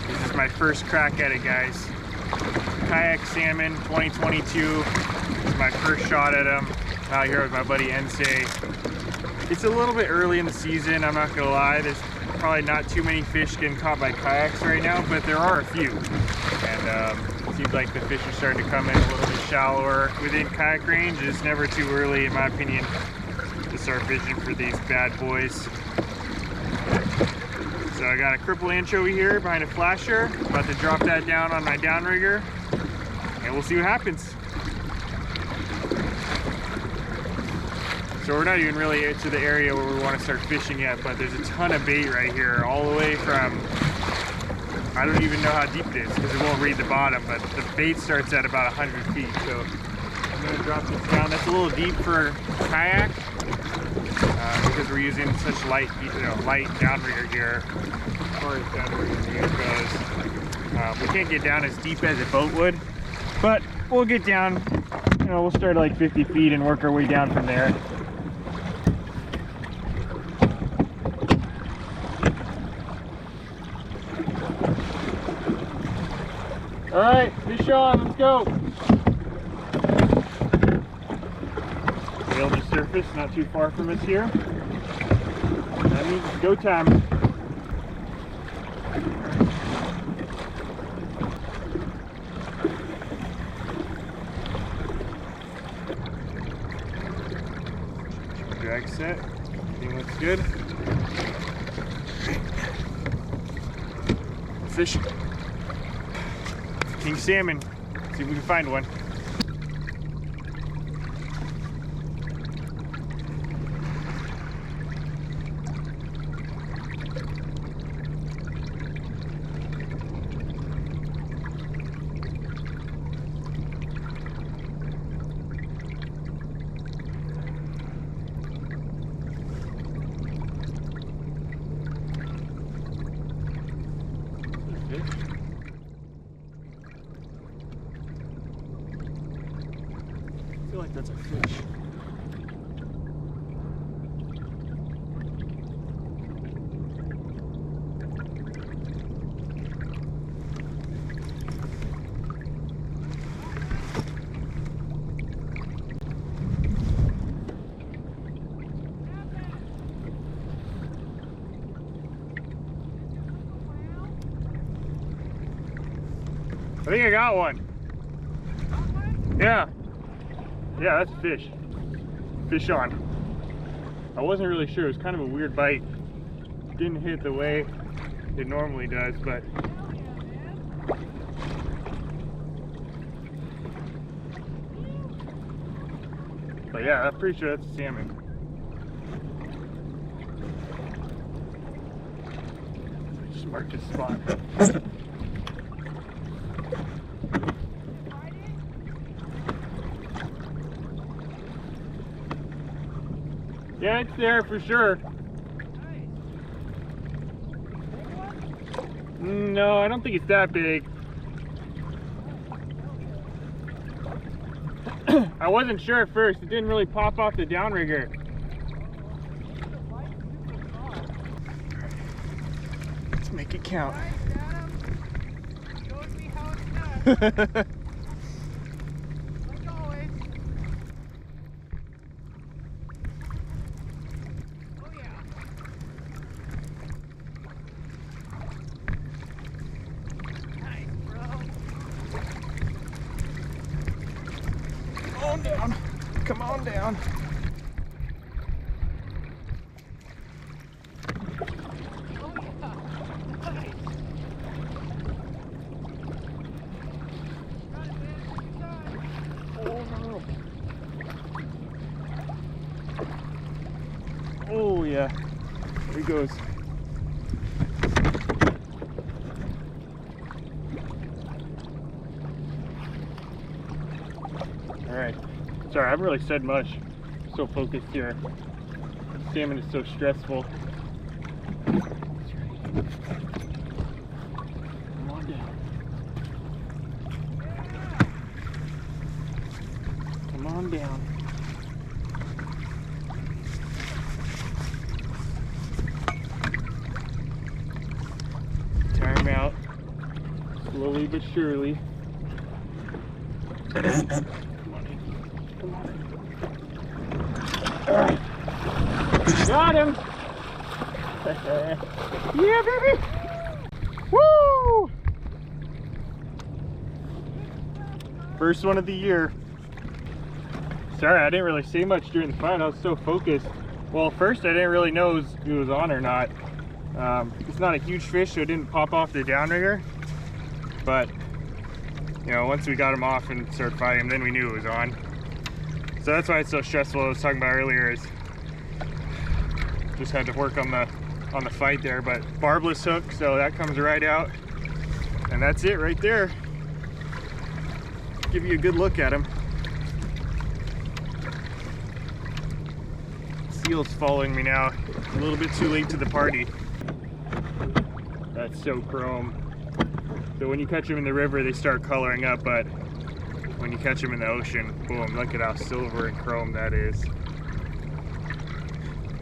This is my first crack at it, guys. Kayak salmon 2022. This is my first shot at them. Out here with my buddy Ensei. It's a little bit early in the season, I'm not gonna lie. There's probably not too many fish getting caught by kayaks right now, but there are a few. And it seems like the fish are starting to come in a little bit shallower within kayak range. It's never too early, in my opinion, to start fishing for these bad boys. So I got a cripple anchovy here behind a flasher. About to drop that down on my downrigger, and we'll see what happens. So we're not even really into the area where we want to start fishing yet, but there's a ton of bait right here, all the way from, I don't even know how deep it is because it won't read the bottom, but the bait starts at about 100 feet. So I'm going to drop this down. That's a little deep for kayak because we're using such light, light downrigger gear. As far as downrigger gear goes, we can't get down as deep as a boat would, but we'll get down. We'll start at like 50 feet and work our way down from there. All right, fish on, let's go. Sail to surface, not too far from us here. That means it's go time. Drag set, everything looks good. Fishing. King salmon. See if we can find one. I feel like that's a fish. I think I got one. Yeah. Yeah, that's a fish. Fish on. I wasn't really sure. It was kind of a weird bite. Didn't hit the way it normally does, but yeah, I'm pretty sure that's a salmon. Just marked his spot. Yeah, it's there for sure. No, I don't think it's that big. I wasn't sure at first. It didn't really pop off the downrigger. Let's make it count. Down. Come on down. Oh yeah. There he goes. All right. Sorry, I haven't really said much. I'm so focused here. Salmon is so stressful. Come on down. Come on down. Tire him out. Slowly but surely. Come on in. Come on in. Got him! Yeah, baby! Woo! First one of the year. Sorry, I didn't really say much during the fight. I was so focused. Well, first I didn't really know if it was on or not. It's not a huge fish, so it didn't pop off the downrigger. But, you know, once we got him off and started fighting him, then we knew it was on. So that's why it's so stressful. I was talking about earlier is just had to work on the fight there. But barbless hook, so that comes right out. And that's it right there. Give you a good look at him. Seal's following me now. A little bit too late to the party. That's so chrome. So when you catch them in the river, they start coloring up, but when you catch them in the ocean, boom, look at how silver and chrome that is.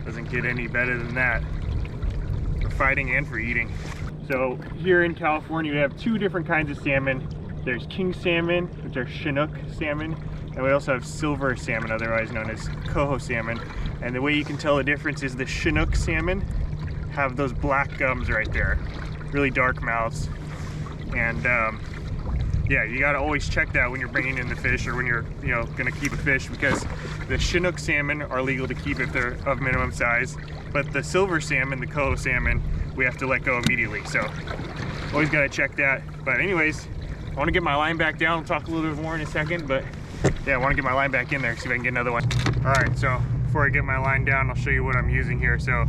Doesn't get any better than that for fighting and for eating. So here in California, we have two different kinds of salmon. There's king salmon, which are Chinook salmon, and we also have silver salmon, otherwise known as coho salmon. And the way you can tell the difference is the Chinook salmon have those black gums right there, really dark mouths. And yeah, you gotta always check that when you're bringing in the fish or when you're, you know, gonna keep a fish, because the Chinook salmon are legal to keep if they're of minimum size, but the silver salmon, the coho salmon, we have to let go immediately. So always gotta check that. But anyways, I want to get my line back down. We'll talk a little bit more in a second, but yeah, I want to get my line back in there, see if I can get another one. All right, so before I get my line down, I'll show you what I'm using here. So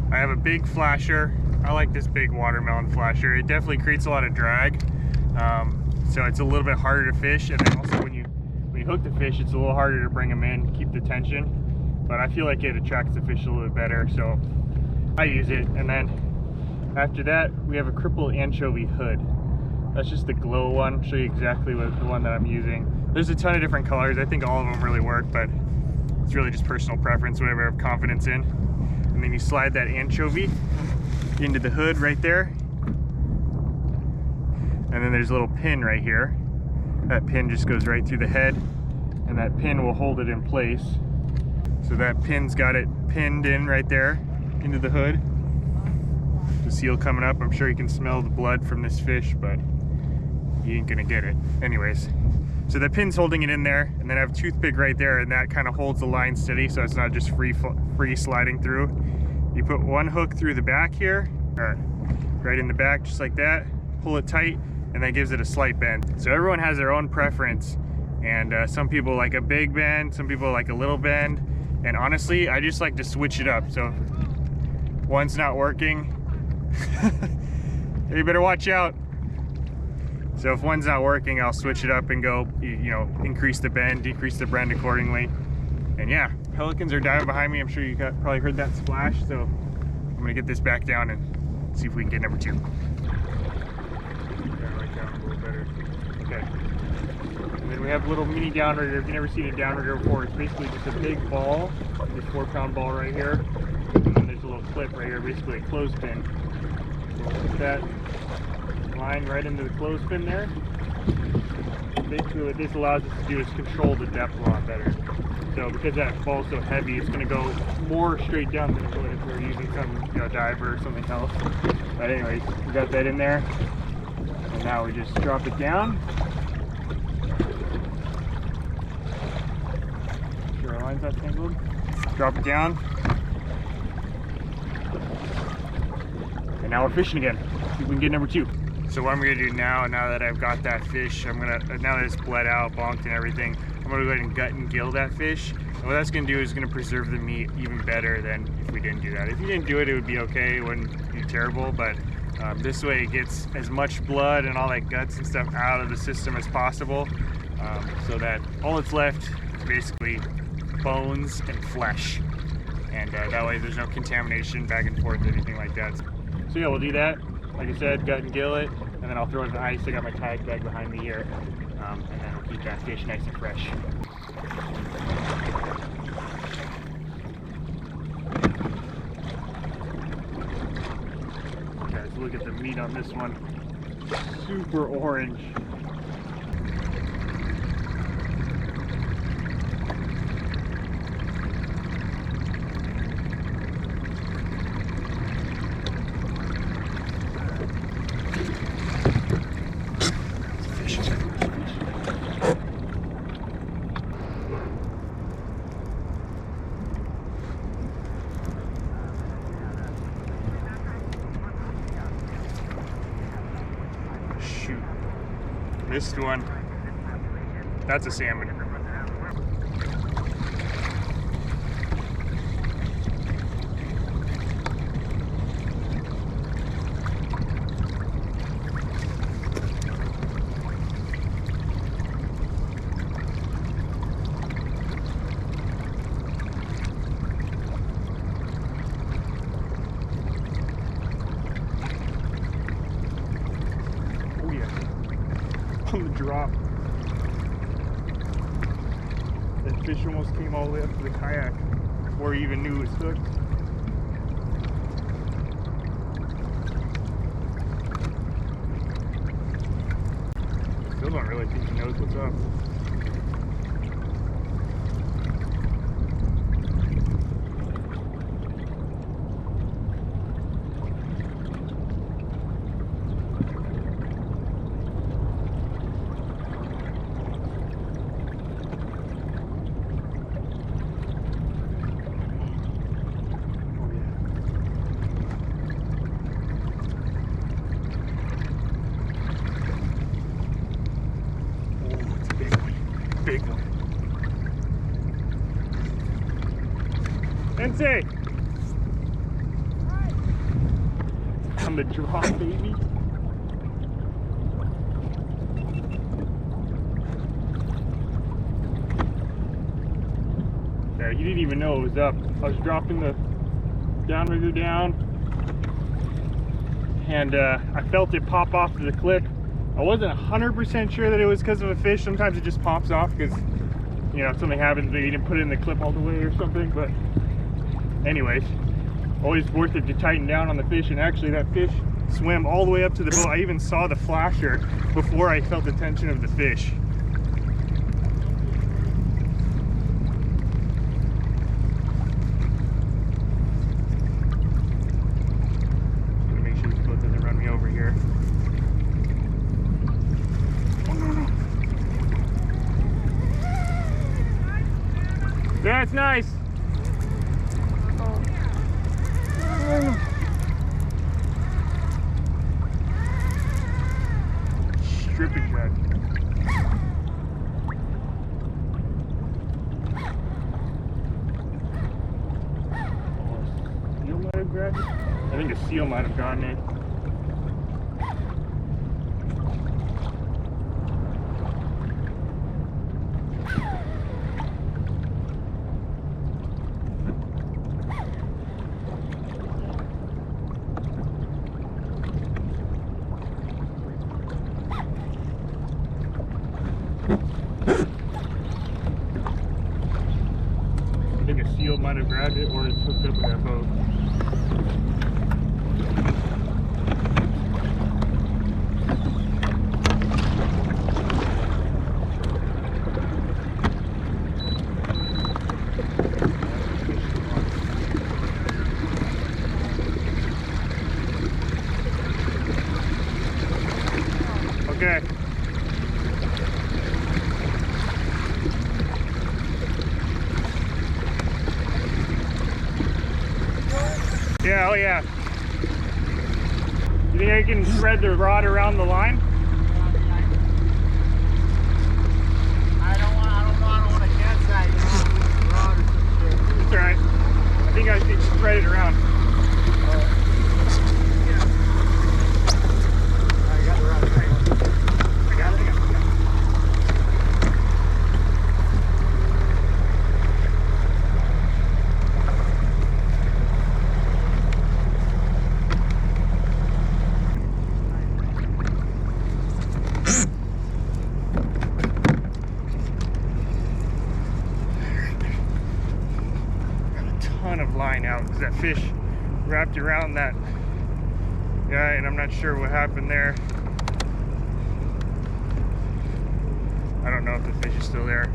I have a big flasher. I like this big watermelon flasher. It definitely creates a lot of drag, so it's a little bit harder to fish. And then also when you hook the fish, it's a little harder to bring them in, keep the tension. But I feel like it attracts the fish a little bit better, so I use it. And then after that, we have a cripple anchovy hood. That's just the glow one. I'll show you exactly what the one that I'm using. There's a ton of different colors. I think all of them really work, but it's really just personal preference, whatever I have confidence in. And then you slide that anchovy into the hood right there. And then there's a little pin right here. That pin just goes right through the head, and that pin will hold it in place. So that pin's got it pinned in right there into the hood. The seal coming up. I'm sure you can smell the blood from this fish, but you ain't gonna get it. Anyways, so the pin's holding it in there, and then I have a toothpick right there, and that kind of holds the line steady so it's not just free sliding through. You put one hook through the back here, or right in the back, just like that, pull it tight, and that gives it a slight bend. So everyone has their own preference, and some people like a big bend, some people like a little bend, and honestly, I just like to switch it up. So one's not working, you better watch out. So if one's not working, I'll switch it up and go, you know, increase the bend, decrease the bend accordingly. And yeah, pelicans are diving behind me. I'm sure you probably heard that splash. So I'm gonna get this back down and see if we can get number two. Yeah, right down a little better. Okay. And then we have a little mini downrigger. If you've never seen a downrigger before, it's basically just a big ball, this 4-pound ball right here. And then there's a little clip right here, basically a clothespin. So we'll put that line right into the clothespin there. Basically what this allows us to do is control the depth a lot better. So because that ball's so heavy, it's going to go more straight down than it would if we were using some, you know, diver or something else. But anyways, we got that in there. And now we just drop it down. Make sure our line's not tangled. Drop it down. And now we're fishing again. See if we can get number two. So what I'm gonna do now that I've got that fish, now that it's bled out, bonked and everything, I'm gonna go ahead and gut and gill that fish. And what that's gonna do is gonna preserve the meat even better than if we didn't do that. If you didn't do it, it would be okay, it wouldn't be terrible, but this way it gets as much blood and all that guts and stuff out of the system as possible, so that all that's left is basically bones and flesh. And that way there's no contamination back and forth, anything like that. So yeah, we'll do that. Like I said, gut and gill it, and then I'll throw it in the ice. I got my tag bag behind me here, and then we'll keep that fish nice and fresh. Okay, let's look at the meat on this one. super orange. Shoot. Missed one. That's a salmon. On the drop. That fish almost came all the way up to the kayak before he even knew it was hooked. Still don't really think he knows what's up. Big one. Sensei! On the drop, baby. Yeah, you didn't even know it was up. I was dropping the downrigger down, and I felt it pop off to the clip. I wasn't 100% sure that it was because of a fish. Sometimes it just pops off because, you know, something happens, maybe you didn't put it in the clip all the way or something. But anyways, always worth it to tighten down on the fish. And actually that fish swam all the way up to the boat. I even saw the flasher before I felt the tension of the fish. I'm gonna make sure this boat doesn't run me over here. That's nice. Stripping jug. Seal might have grabbed it. I think a seal might have gotten it. I think a seal might have grabbed it, or it's hooked up with that boat. Okay. Yeah, oh yeah. You think I can spread the rod around the line? I don't want to catch that, you know, the rod or some shit. It's alright. I think I should spread it around. I got the rod. I got it. Of line out because that fish wrapped around that guy, and I'm not sure what happened there. still there.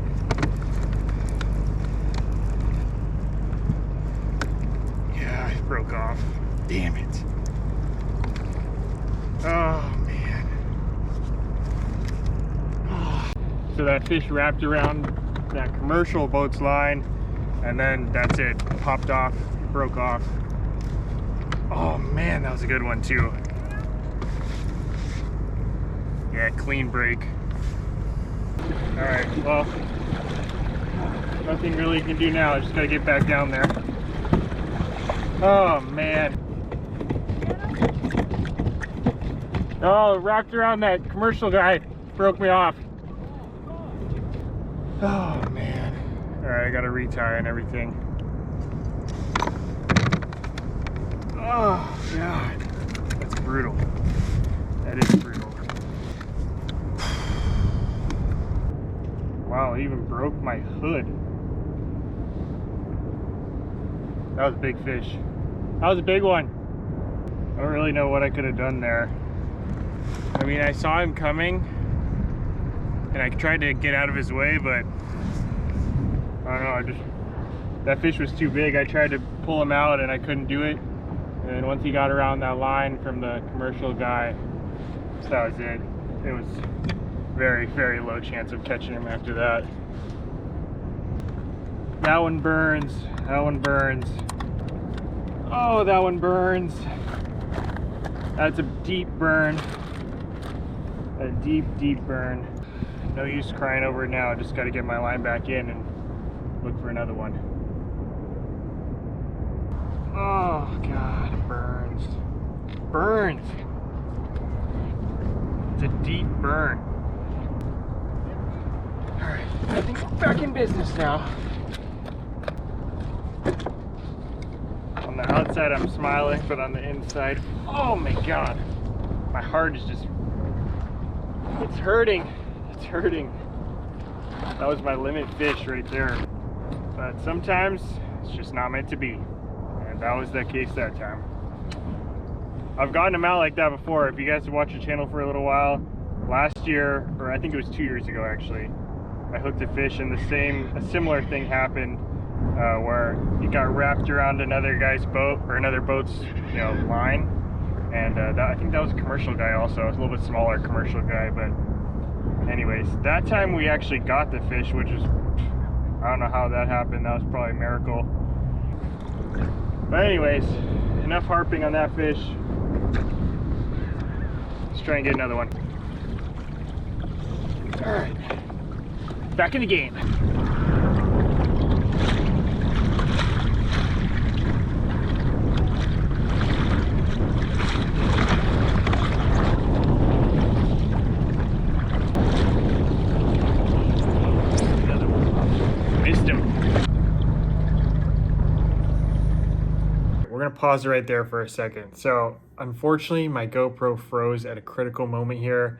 Yeah, it broke off. Damn it. Oh, man. Oh. So that fish wrapped around that commercial boat's line, and then that's it. Popped off, broke off. Oh, man, that was a good one, too. Yeah, clean break. All right, well, nothing really you can do now. I just gotta get back down there. Oh, man. Oh, wrapped around that commercial guy. Broke me off. Oh, man. All right, I gotta retie and everything. Oh, God. That's brutal. That is brutal. Wow, it even broke my hood. That was a big fish. That was a big one. I don't really know what I could have done there. I mean, I saw him coming and I tried to get out of his way, but I don't know, that fish was too big. I tried to pull him out and I couldn't do it. And then once he got around that line from the commercial guy, that was it. It was very, very low chance of catching him after that. That one burns. That one burns. Oh, that one burns. That's a deep burn. A deep, deep burn. No use crying over it now. I just got to get my line back in and look for another one. Oh, God, it burns. Burns. It's a deep burn. All right, I think we're back in business now. On the outside, I'm smiling, but on the inside, oh my God, my heart is just, it's hurting. It's hurting. That was my limit fish right there. But sometimes it's just not meant to be. And that was the case that time. I've gotten them out like that before. If you guys have watched the channel for a little while, last year, or I think it was 2 years ago actually, I hooked a fish and a similar thing happened where it got wrapped around another guy's boat, or another boat's, line. And I think that was a commercial guy also. It was a little bit smaller commercial guy, but anyways, that time we actually got the fish, which was, I don't know how that happened. That was probably a miracle. But anyways, enough harping on that fish. Let's try and get another one. All right, back in the game. We're gonna pause right there for a second. So unfortunately, my GoPro froze at a critical moment here.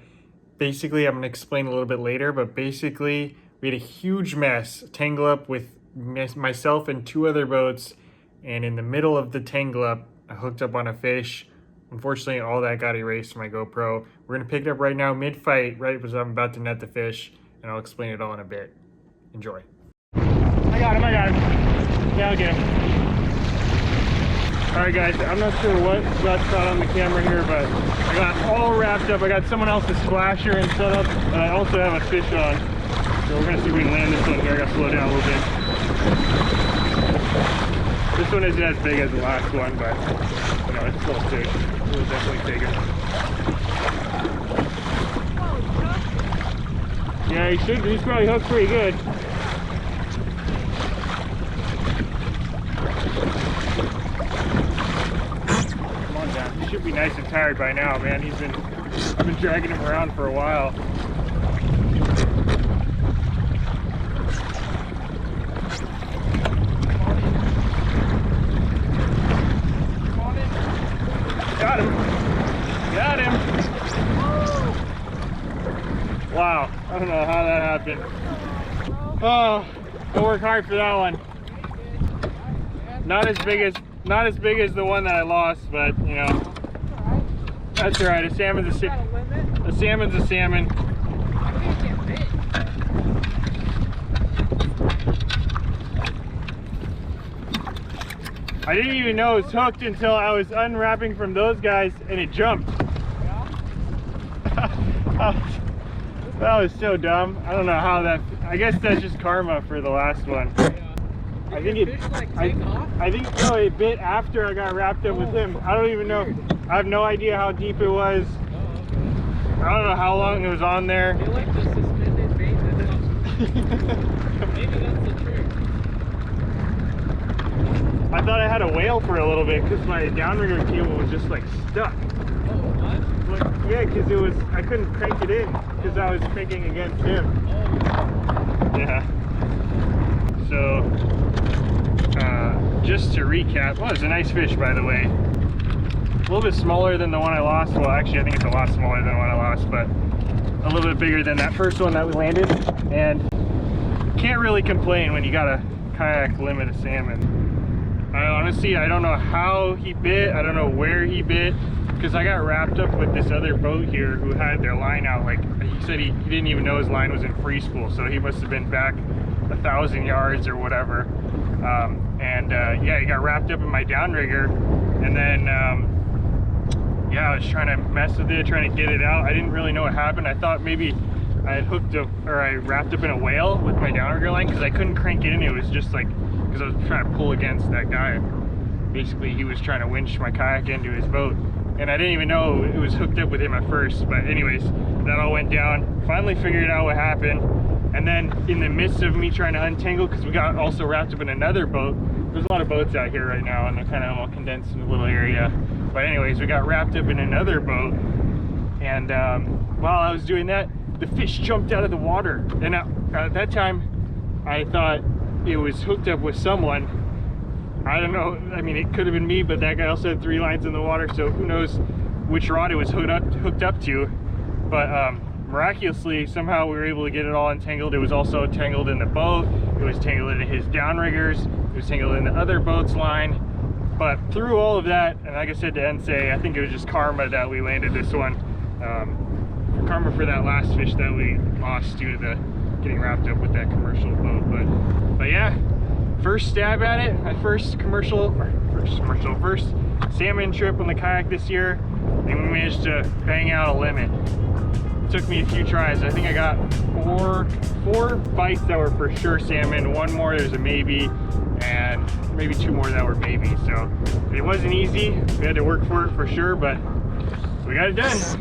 Basically, I'm gonna explain a little bit later, but basically we had a huge mess, tangle up with myself and 2 other boats, and in the middle of the tangle up, I hooked up on a fish. Unfortunately, all that got erased from my GoPro. We're gonna pick it up right now, mid-fight, right as I'm about to net the fish, and I'll explain it all in a bit. Enjoy. I got him. Yeah, I'll get him. Alright guys, I'm not sure what got caught on the camera here, but I got all wrapped up. I got someone else's splasher and set up, and I also have a fish on. So we're gonna see if we can land this one here. I gotta slow down a little bit. This one isn't as big as the last one, but it's still a fish. We'll definitely take it. Yeah, he's probably hooked pretty good. He should be nice and tired by now, man. I've been dragging him around for a while. Got him. Wow, I don't know how that happened. Oh, I worked hard for that one. Not as big as the one that I lost, but that's all right. A salmon's a salmon. I didn't even know it was hooked until I was unwrapping from those guys and it jumped. That was so dumb. I don't know how that, I guess that's just karma for the last one. I think it, I think no, it bit after I got wrapped up with him. I don't even know. I have no idea how deep it was. I don't know how long it was on there. I feel like the suspended bait that's not. Maybe that's the trick. I thought I had a whale for a little bit because my downrigger cable was just like stuck. Oh, what? Like, yeah, because it was, I couldn't crank it in because I was cranking against him. Oh. Yeah. So, just to recap, well, it's a nice fish, by the way. A little bit smaller than the one I lost. Well, actually, I think it's a lot smaller than the one I lost, but a little bit bigger than that first one that we landed. And can't really complain when you got a kayak limit of salmon. I honestly, I don't know how he bit. I don't know where he bit, because I got wrapped up with this other boat here who had their line out. Like he said, he didn't even know his line was in free spool, so he must have been back 1,000 yards or whatever. Yeah, he got wrapped up in my downrigger, and then yeah, I was trying to mess with it, trying to get it out. I didn't really know what happened. I thought maybe I had hooked up, or I wrapped up in a whale with my downrigger line, because I couldn't crank it in. It was just like, because I was trying to pull against that guy. Basically, he was trying to winch my kayak into his boat, and I didn't even know it was hooked up with him at first. But anyways, that all went down. Finally figured out what happened, and then in the midst of me trying to untangle, because we got also wrapped up in another boat. There's a lot of boats out here right now, and they're kind of all condensed in a little area. But anyways, we got wrapped up in another boat, and while I was doing that, the fish jumped out of the water. And at that time, I thought it was hooked up with someone. I don't know, I mean, it could have been me, but that guy also had 3 lines in the water, so who knows which rod it was hooked up to. But miraculously, somehow we were able to get it all entangled. It was also tangled in the boat, it was tangled in his downriggers, it was tangled in the other boat's line. But through all of that, and like I said to Ensei, I think it was just karma that we landed this one. Karma for that last fish that we lost due to the getting wrapped up with that commercial boat. But yeah, first stab at it, my first salmon trip on the kayak this year, and we managed to bang out a limit. It took me a few tries. I think I got four bites that were for sure salmon, 1 more there's a maybe, and maybe 2 more that were maybe. So it wasn't easy. We had to work for it for sure, but we got it done.